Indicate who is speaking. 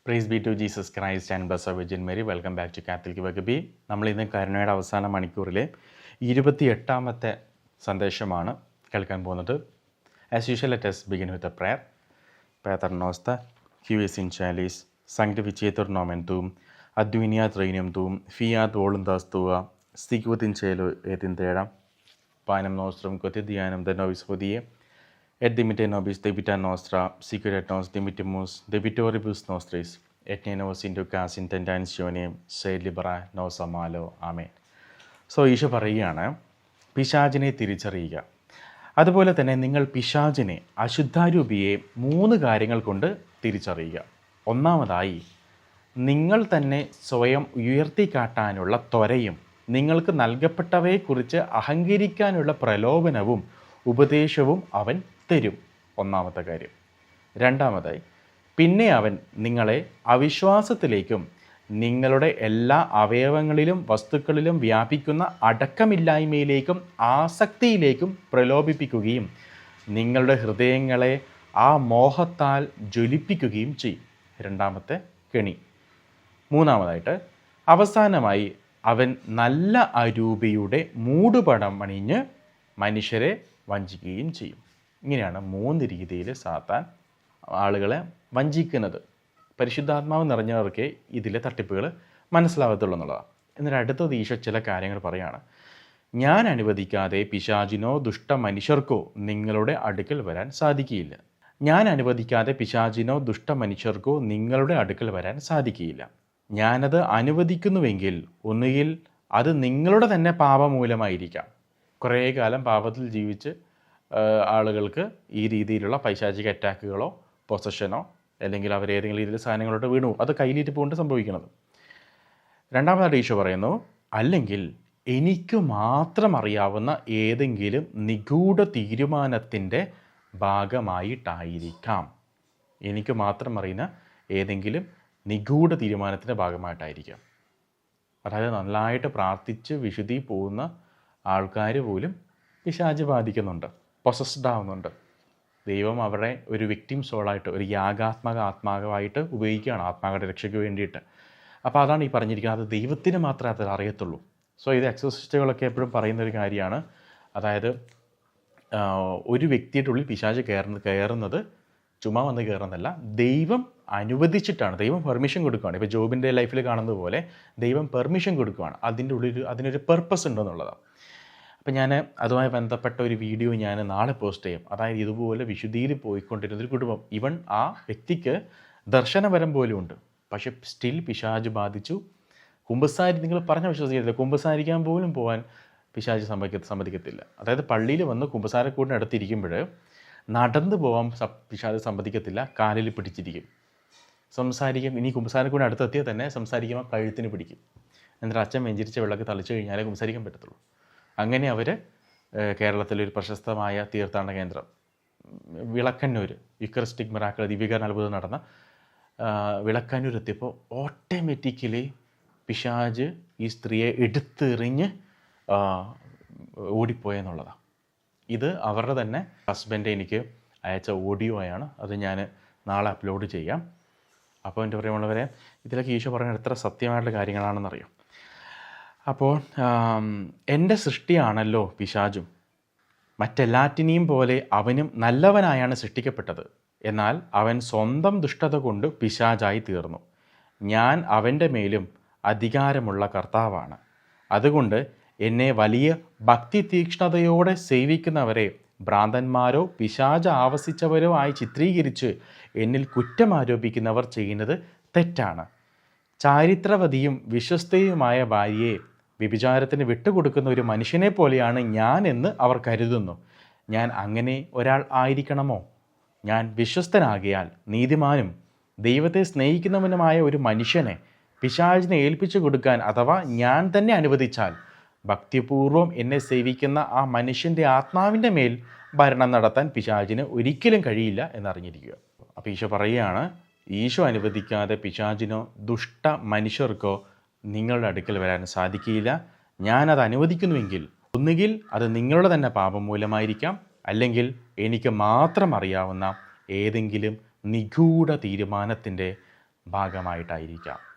Speaker 1: Price be to Jesus Christ and blessed virgin Mary. Welcome back to Catholic വകബി. നമ്മളിന്ന് കരുണയുടെ അവസാന മണിക്കൂറിലെ 28ാമത്തെ സന്ദേശമാണ് കേൾക്കാൻ പോകുന്നത്. As usual let us begin with a prayer. Pater noster, qui es in caelis, sanctificetur nomen tuum, adveniat regnum tuum, fiat voluntas tua, sicut in cielo et in terra. Panem nostrum quotidianum da nobis hodie, et dimite nobis debita nostra, sicut et nos dimittimus debitoribus nostris, et ne nos inducas in tentationem, sed libera nos a malo. ആമേൻ. So Eesho പറയുകയാണ്, പിശാചിനെ തിരിച്ചറിയുക. അതുപോലെ തന്നെ നിങ്ങൾ പിശാചിനെ, അശുദ്ധാരൂപിയെ 3 കാര്യങ്ങൾ കൊണ്ട് തിരിച്ചറിയുക. ഒന്നാമതായി, നിങ്ങൾ തന്നെ സ്വയം ഉയർത്തിക്കാട്ടാനുള്ള ത്വരയും നിങ്ങൾക്ക് നൽകപ്പെട്ടവയെക്കുറിച്ച് അഹങ്കരിക്കാനുള്ള പ്രലോഭനവും ഉപദേശവും അവൻ തരും. ഒന്നാമത്തെ കാര്യം. രണ്ടാമതായി, പിന്നെ അവൻ നിങ്ങളെ അവിശ്വാസത്തിലേക്കും നിങ്ങളുടെ എല്ലാ അവയവങ്ങളിലും വസ്തുക്കളിലും വ്യാപിക്കുന്ന അടക്കമില്ലായ്മയിലേക്കും ആസക്തിയിലേക്കും പ്രലോഭിപ്പിക്കുകയും നിങ്ങളുടെ ഹൃദയങ്ങളെ ആ മോഹത്താൽ ജ്വലിപ്പിക്കുകയും ചെയ്യും. രണ്ടാമത്തെ കെണി. മൂന്നാമതായിട്ട്, അവസാനമായി അവൻ നല്ല അരൂപിയുടെ മൂടുപടം അണിഞ്ഞ് മനുഷ്യരെ വഞ്ചിക്കുകയും ചെയ്യും. ഇങ്ങനെയാണ് 3 രീതിയിൽ സാത്താൻ ആളുകളെ വഞ്ചിക്കുന്നത്. പരിശുദ്ധാത്മാവ് നിറഞ്ഞവർക്ക് ഇതിലെ തട്ടിപ്പുകൾ മനസ്സിലാവത്തുള്ളൂ എന്നുള്ളതാണ്. എന്നിട്ട് അടുത്തത് ഈശോ ചില കാര്യങ്ങൾ പറയുകയാണ്. ഞാൻ അനുവദിക്കാതെ പിശാചിനോ ദുഷ്ട മനുഷ്യർക്കോ നിങ്ങളുടെ അടുക്കൽ വരാൻ സാധിക്കുകയില്ല. ഞാൻ അനുവദിക്കാതെ പിശാചിനോ ദുഷ്ട മനുഷ്യർക്കോ നിങ്ങളുടെ അടുക്കൽ വരാൻ സാധിക്കുകയില്ല. ഞാനത് അനുവദിക്കുന്നുവെങ്കിൽ ഒന്നുകിൽ അത് നിങ്ങളുടെ തന്നെ പാപമൂലമായിരിക്കാം. കുറേ കാലം പാപത്തിൽ ജീവിച്ച് ആളുകൾക്ക് ഈ രീതിയിലുള്ള പൈശാചിക അറ്റാക്കുകളോ പൊസഷനോ അല്ലെങ്കിൽ അവരേതെങ്കിലും രീതിയിൽ സാധനങ്ങളോട്ട് വീണു, അത് കയ്യിലിട്ട് പോകൊണ്ട് സംഭവിക്കുന്നത്. രണ്ടാമതായിട്ട് ഈശോ പറയുന്നു, അല്ലെങ്കിൽ എനിക്ക് മാത്രം അറിയാവുന്ന ഏതെങ്കിലും നിഗൂഢ തീരുമാനത്തിൻ്റെ ഭാഗമായിട്ടായിരിക്കാം. എനിക്ക് മാത്രം അറിയുന്ന ഏതെങ്കിലും നിഗൂഢ തീരുമാനത്തിൻ്റെ ഭാഗമായിട്ടായിരിക്കാം. അതായത് നന്നായിട്ട് പ്രാർത്ഥിച്ച് വിശുദ്ധി പോകുന്ന ആൾക്കാർ പോലും പിശാച് ബാധിക്കുന്നുണ്ട്, പൊസസ്ഡ് ആവുന്നുണ്ട്. ദൈവം അവരെ ഒരു വിക്ടിം സോളായിട്ട്, ഒരു ആത്മാവായിട്ട് ഉപയോഗിക്കുകയാണ് ആത്മാക്കളുടെ രക്ഷയ്ക്ക് വേണ്ടിയിട്ട്. അപ്പോൾ അതാണ് ഈ പറഞ്ഞിരിക്കുന്നത്, അത് ദൈവത്തിന് മാത്രമേ അത് അറിയത്തുള്ളൂ. സോ ഇത് എക്സോസിസ്റ്റുകളൊക്കെ എപ്പോഴും പറയുന്നൊരു കാര്യമാണ്. അതായത് ഒരു വ്യക്തിയുടെ ഉള്ളിൽ പിശാച് കയറുന്നത് ചുമ്മാ വന്ന് കയറുന്നതല്ല, ദൈവം അനുവദിച്ചിട്ടാണ്, ദൈവം പെർമിഷൻ കൊടുക്കുകയാണ്. ഇപ്പോൾ ജോബിൻ്റെ ലൈഫിൽ കാണുന്നത് പോലെ ദൈവം പെർമിഷൻ കൊടുക്കുകയാണ്. അതിൻ്റെ ഉള്ളിൽ അതിനൊരു പർപ്പസ് ഉണ്ടെന്നുള്ളതാണ്. അപ്പോൾ ഞാൻ അതുമായി ബന്ധപ്പെട്ട ഒരു വീഡിയോ ഞാൻ നാളെ പോസ്റ്റ് ചെയ്യും. അതായത് ഇതുപോലെ വിശുദ്ധിയിൽ പോയിക്കൊണ്ടിരുന്നൊരു കുടുംബം, ഈവൻ ആ വ്യക്തിക്ക് ദർശനവരം പോലും ഉണ്ട്, പക്ഷെ സ്റ്റിൽ പിശാച് ബാധിച്ചു. നിങ്ങൾ പറഞ്ഞ വിശ്വസിക്കത്തില്ല, കുമ്പസാരിക്കാൻ പോലും പോകാൻ പിശാച് സമ്മതിക്കത്തില്ല. അതായത് പള്ളിയിൽ വന്ന് കുമ്പസാരക്കൂടിന് അടുത്തിരിക്കുമ്പോൾ നടന്നു പോകാൻ പിശാച് സമ്മതിക്കത്തില്ല, കാലിൽ പിടിച്ചിരിക്കും. ഇനി കുമ്പസാരക്കൂടിന് അടുത്തെത്തിയാൽ തന്നെ സംസാരിക്കുമ്പോൾ കഴുത്തിന് പിടിക്കും. എന്നിട്ട് അച്ഛൻ വെഞ്ചിരിച്ച വെള്ളമൊക്കെ തളിച്ചു കഴിഞ്ഞാലേ കുമ്പസാരിക്കാൻ പറ്റത്തുള്ളൂ. അങ്ങനെ അവർ കേരളത്തിലൊരു പ്രശസ്തമായ തീർത്ഥാടന കേന്ദ്രം വിളക്കന്നൂർ, യുക്കറിസ്റ്റിക് മിറാക്കിൾ ദിവ്യകാരണ അത്ഭുതം നടന്ന വിളക്കന്നൂർ എത്തിയപ്പോൾ ഓട്ടോമാറ്റിക്കലി പിശാച് ഈ സ്ത്രീയെ എടുത്തെറിഞ്ഞ് ഓടിപ്പോയെന്നുള്ളതാണ്. ഇത് അവരുടെ തന്നെ ഹസ്ബൻഡ് എനിക്ക് അയച്ച ഓഡിയോ ആണ്. അത് ഞാൻ നാളെ അപ്ലോഡ് ചെയ്യാം. അപ്പോൾ എൻ്റെ പ്രിയമുള്ളവരെ, ഇതിലൊക്കെ ഈശോ പറയുന്നത് എത്ര സത്യമായിട്ടുള്ള കാര്യങ്ങളാണെന്നറിയാം. അപ്പോൾ എൻ്റെ സൃഷ്ടിയാണല്ലോ പിശാചും, മറ്റെല്ലാറ്റിനെയും പോലെ അവനും നല്ലവനായാണ് സൃഷ്ടിക്കപ്പെട്ടത്. എന്നാൽ അവൻ സ്വന്തം ദുഷ്ടത കൊണ്ട് പിശാചായി തീർന്നു. ഞാൻ അവൻ്റെ മേലും അധികാരമുള്ള കർത്താവാണ്. അതുകൊണ്ട് എന്നെ വലിയ ഭക്തി തീക്ഷ്ണതയോടെ സേവിക്കുന്നവരെ ഭ്രാന്തന്മാരോ പിശാച് ആവസിച്ചവരോ ആയി ചിത്രീകരിച്ച് എന്നിൽ കുറ്റം ആരോപിക്കുന്നവർ ചെയ്യുന്നത് തെറ്റാണ്. ചാരിത്രവതിയും വിശ്വസ്തയുമായ ഭാര്യയെ വ്യഭിചാരത്തിന് വിട്ടുകൊടുക്കുന്ന ഒരു മനുഷ്യനെ പോലെയാണ് ഞാൻ എന്ന് അവർ കരുതുന്നു. ഞാൻ അങ്ങനെ ഒരാൾ ആയിരിക്കണമോ? ഞാൻ വിശ്വസ്തനാകിയാൽ നീതിമാനും ദൈവത്തെ സ്നേഹിക്കുന്നവനുമായ ഒരു മനുഷ്യനെ പിശാചിനെ ഏൽപ്പിച്ചു കൊടുക്കാൻ അഥവാ ഞാൻ തന്നെ അനുവദിച്ചാൽ ഭക്തിപൂർവം എന്നെ സേവിക്കുന്ന ആ മനുഷ്യൻ്റെ ആത്മാവിൻ്റെ മേൽ ഭരണം നടത്താൻ പിശാചിന് ഒരിക്കലും കഴിയില്ല എന്നറിഞ്ഞിരിക്കുക. അപ്പോൾ ഈശോ പറയുകയാണ്, ഈശോ അനുവദിക്കാതെ പിശാചിനോ ദുഷ്ട മനുഷ്യർക്കോ നിങ്ങളുടെ അടുക്കൽ വരാൻ സാധിക്കില്ല. ഞാനത് അനുവദിക്കുന്നുവെങ്കിൽ ഒന്നുകിൽ അത് നിങ്ങളുടെ തന്നെ പാപം മൂലമായിരിക്കാം, അല്ലെങ്കിൽ എനിക്ക് മാത്രം അറിയാവുന്ന ഏതെങ്കിലും നിഗൂഢ തീരുമാനത്തിൻ്റെ ഭാഗമായിട്ടായിരിക്കാം.